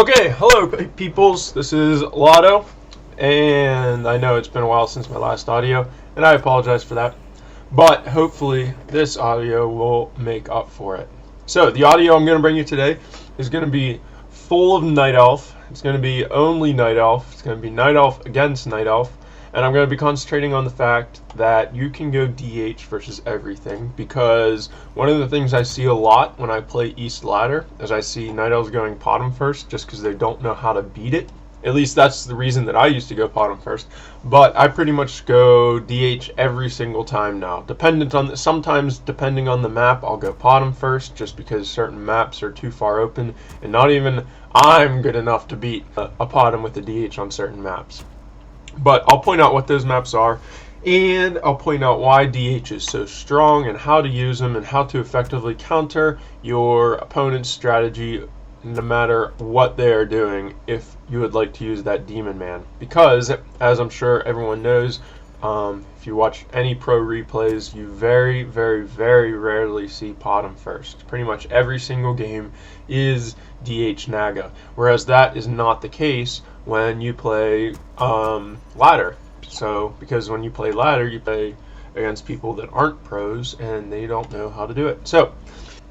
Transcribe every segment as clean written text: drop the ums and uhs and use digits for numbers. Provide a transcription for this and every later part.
Okay, hello peoples, this is Lado, and I know it's been a while since my last audio, and I apologize for that, but hopefully this audio will make up for it. So, the audio I'm going to bring you today is going to be full of Night Elf, it's going to be only Night Elf, it's going to be Night Elf against Night Elf, and I'm going to be concentrating on the fact that you can go DH versus everything, because one of the things I see a lot when I play East Ladder is I see Night Elves going bottom first just because they don't know how to beat it. At least that's the reason that I used to go bottom first. But I pretty much go DH every single time now. Sometimes depending on the map, I'll go bottom first just because certain maps are too far open, and not even I'm good enough to beat a bottom with a DH on certain maps. But I'll point out what those maps are, and I'll point out why DH is so strong and how to use them and how to effectively counter your opponent's strategy no matter what they are doing if you would like to use that Demon Man. Because, as I'm sure everyone knows, if you watch any pro replays, you very, very, very rarely see bottom first. Pretty much every single game is DH Naga, whereas that is not the case when you play ladder. So, because when you play ladder, you play against people that aren't pros and they don't know how to do it. So,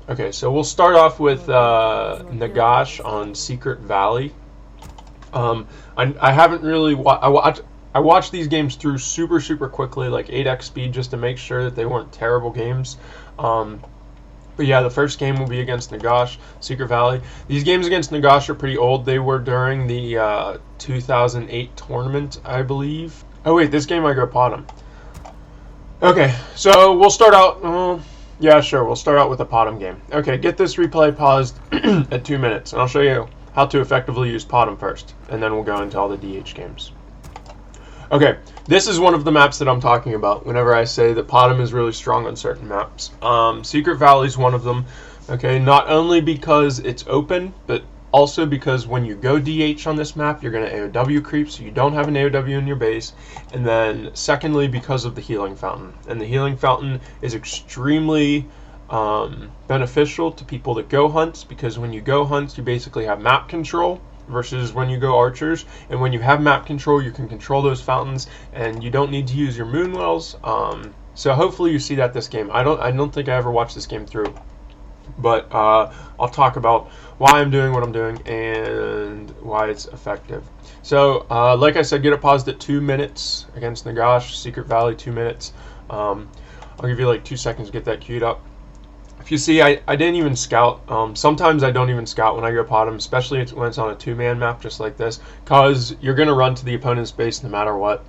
okay, so we'll start off with Nagash on Secret Valley. I haven't really I watched these games through super quickly, like 8x speed, just to make sure that they weren't terrible games. But yeah, the first game will be against Nagash, Secret Valley. These games against Nagash are pretty old. They were during the 2008 tournament, I believe. Oh wait, this game I go bottom. Okay, so we'll start out... yeah, sure, we'll start out with a bottom game. Okay, get this replay paused at 2 minutes, and I'll show you how to effectively use bottom first, and then we'll go into all the DH games. Okay, this is one of the maps that I'm talking about whenever I say that bottom is really strong on certain maps. Secret Valley is one of them, okay, not only because it's open, but also because when you go DH on this map, you're going to AOW creep, so you don't have an AOW in your base, and then secondly, because of the healing fountain. And the healing fountain is extremely beneficial to people that go hunts, because when you go hunts, you basically have map control, versus when you go archers, and when you have map control, you can control those fountains, and you don't need to use your moonwells. So hopefully you see that this game. I don't think I ever watched this game through, but I'll talk about why I'm doing what I'm doing and why it's effective. So like I said, get it paused at 2 minutes against Nagash, Secret Valley, 2 minutes. I'll give you like 2 seconds to get that queued up. If you see, I didn't even scout. Sometimes I don't even scout when I go bottom, especially when it's on a 2-man map just like this, because you're going to run to the opponent's base no matter what.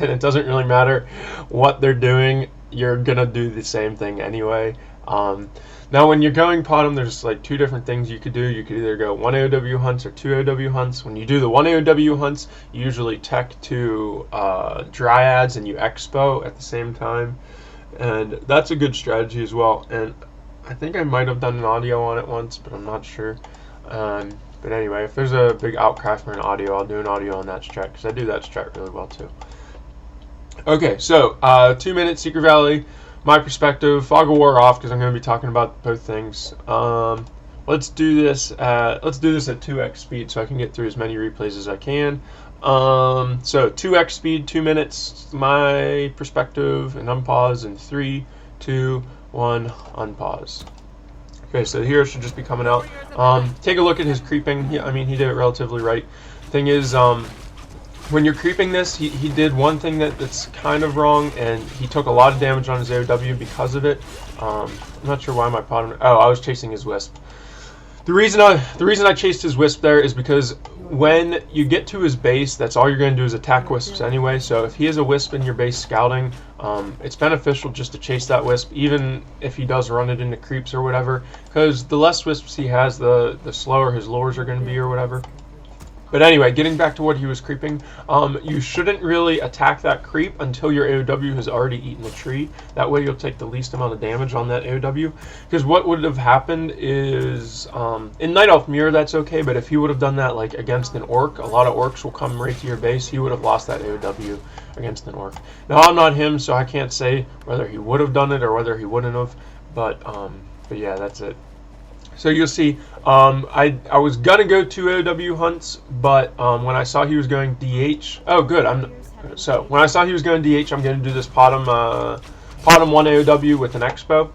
And it doesn't really matter what they're doing, you're going to do the same thing anyway. Now when you're going bottom, there's like 2 different things you could do. You could either go 1 AOW hunts or 2 AOW hunts. When you do the 1 AOW hunts, you usually tech to Dryads and you Expo at the same time. And that's a good strategy as well. And I think I might have done an audio on it once, but I'm not sure. But anyway, if there's a big outcry for an audio, I'll do an audio on that strat, because I do that strat really well too. Okay, so 2 minutes, Secret Valley. My perspective, Fog of War off, because I'm going to be talking about both things. Let's do this at 2x speed, so I can get through as many replays as I can. So 2x speed, 2 minutes, my perspective, and unpause in 3, 2, 1, unpause. Okay, so here should just be coming out. Take a look at his creeping. I mean, he did it relatively right. Thing is, when you're creeping this, he did one thing that's kind of wrong, and he took a lot of damage on his AOW because of it. I'm not sure why my bottom... Oh, I was chasing his Wisp. The reason I chased his Wisp there is because when you get to his base, that's all you're going to do is attack Wisps anyway. So if he has a Wisp in your base scouting, it's beneficial just to chase that Wisp, even if he does run it into creeps or whatever, because the less Wisps he has, the slower his lures are going to be or whatever. But anyway, getting back to what he was creeping, you shouldn't really attack that creep until your AOW has already eaten the tree. That way you'll take the least amount of damage on that AOW. Because what would have happened is, in Night Elf Mirror that's okay, but if he would have done that like against an Orc, a lot of Orcs will come right to your base, he would have lost that AOW against an Orc. Now I'm not him, so I can't say whether he would have done it or whether he wouldn't have, but yeah, that's it. So you'll see, I was gonna go 2 AOW hunts, but when I saw he was going DH, oh good, so when I saw he was going DH, I'm gonna do this bottom 1 AOW with an expo,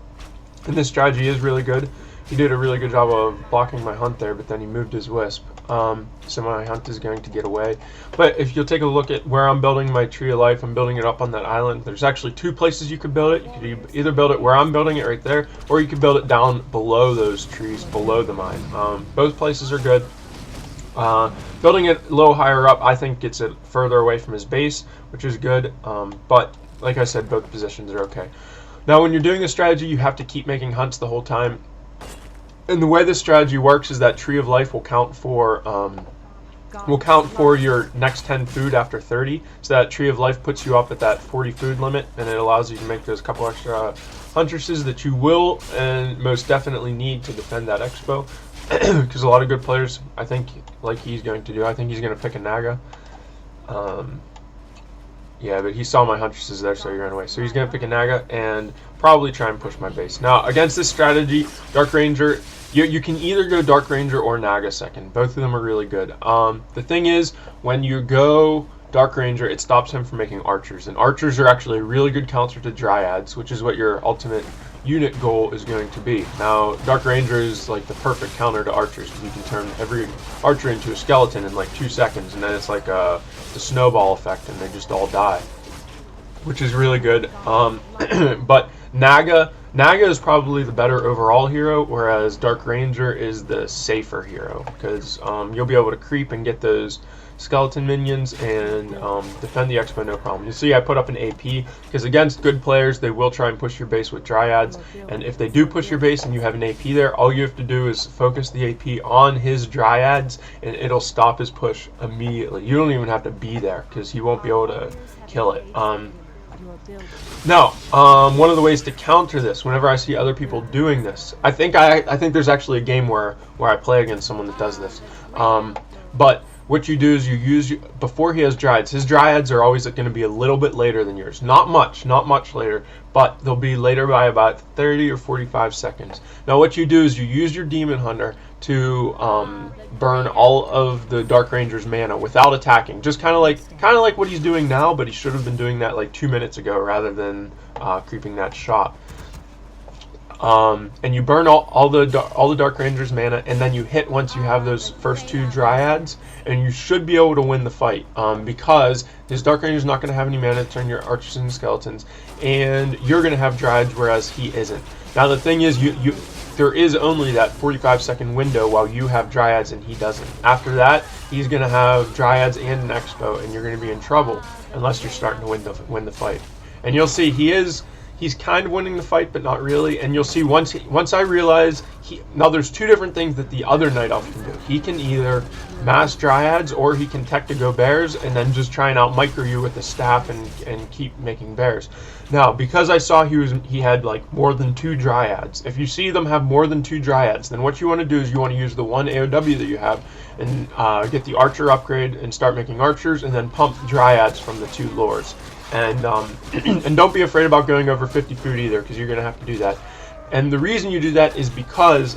and this strategy is really good. He did a really good job of blocking my hunt there, but then he moved his wisp, so my hunt is going to get away. But if you'll take a look at where I'm building my Tree of Life, I'm building it up on that island. There's actually 2 places you could build it. You could either build it where I'm building it right there, or you could build it down below those trees, below the mine. Both places are good. Building it a little higher up, I think, gets it further away from his base, which is good. But like I said, both positions are okay. Now, when you're doing this strategy, you have to keep making hunts the whole time. And the way this strategy works is that Tree of Life will count for your next 10 food after 30. So that Tree of Life puts you up at that 40 food limit, and it allows you to make those couple extra huntresses that you will and most definitely need to defend that expo. Because a lot of good players, I think, like he's going to do, I think he's going to pick a Naga. Yeah, but he saw my huntresses there, so he ran away. So he's going to pick a Naga and probably try and push my base. Now, against this strategy, Dark Ranger, you can either go Dark Ranger or Naga second. Both of them are really good. The thing is, when you go Dark Ranger, it stops him from making archers. And archers are actually a really good counter to Dryads, which is what your ultimate unit goal is going to be. Now, Dark Ranger is like the perfect counter to archers, because you can turn every archer into a skeleton in like 2 seconds, and then it's like the snowball effect, and they just all die, which is really good. But Naga is probably the better overall hero, whereas Dark Ranger is the safer hero, because you'll be able to creep and get those skeleton minions and defend the expo no problem. You see, I put up an AP because against good players, they will try and push your base with Dryads, and if they do push your base and you have an AP there, all you have to do is focus the AP on his Dryads, and it'll stop his push immediately. You don't even have to be there because he won't be able to kill it. Now, one of the ways to counter this, whenever I see other people doing this, I think there's actually a game where I play against someone that does this. But what you do is you use, before he has Dryads, his Dryads are always going to be a little bit later than yours. Not much later, but they'll be later by about 30 or 45 seconds. Now what you do is you use your Demon Hunter to burn all of the Dark Ranger's mana without attacking. Just kind of like what he's doing now, but he should have been doing that like 2 minutes ago rather than creeping that shot. And you burn all the Dark Ranger's mana, and then you hit once you have those first 2 Dryads, and you should be able to win the fight, because his Dark Ranger's not going to have any mana to turn your archers into skeletons, and you're going to have Dryads, whereas he isn't. Now the thing is, there is only that 45-second window while you have Dryads and he doesn't. After that, he's going to have Dryads and an Expo, and you're going to be in trouble unless you're starting to win the fight. And you'll see he's kind of winning the fight, but not really. And you'll see once I realize now there's 2 different things that the other Night Elf can do. He can either mass Dryads, or he can tech to go bears and then just try and out micro you with the staff and keep making bears. Now, because I saw he had like more than 2 Dryads, if you see them have more than 2 Dryads, then what you want to do is you want to use the 1 AOW that you have and get the archer upgrade and start making archers, and then pump Dryads from the 2 lures. And and don't be afraid about going over 50 food either, because you're going to have to do that. And the reason you do that is because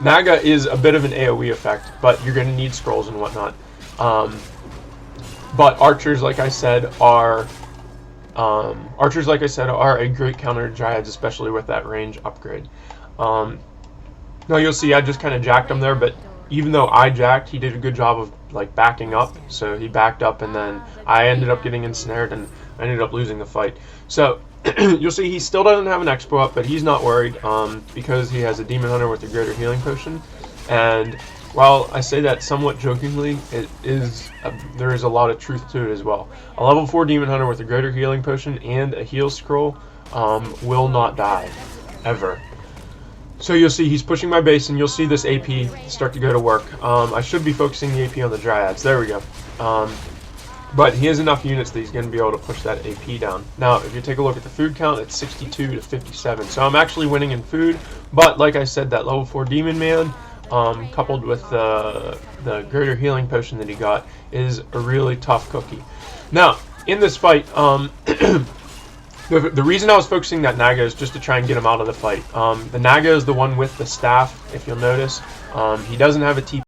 Naga is a bit of an AoE effect, but you're going to need scrolls and whatnot. But archers, like I said, are a great counter to Dryads, especially with that range upgrade. Now you'll see I just kind of jacked him there, but even though I jacked, he did a good job of like backing up. So he backed up, and then I ended up getting ensnared, and I ended up losing the fight. So you'll see he still doesn't have an Expo up, but he's not worried because he has a Demon Hunter with a greater healing potion. And while I say that somewhat jokingly, there is a lot of truth to it as well. A level 4 Demon Hunter with a greater healing potion and a heal scroll will not die, ever. So you'll see he's pushing my base, and you'll see this AP start to go to work. I should be focusing the AP on the Dryads. There we go. But he has enough units that he's going to be able to push that AP down. Now, if you take a look at the food count, it's 62 to 57. So I'm actually winning in food. But like I said, that level 4 Demon Man, coupled with the greater healing potion that he got, is a really tough cookie. Now, in this fight, The reason I was focusing that Naga is just to try and get him out of the fight. The Naga is the one with the staff, if you'll notice. He doesn't have a TP.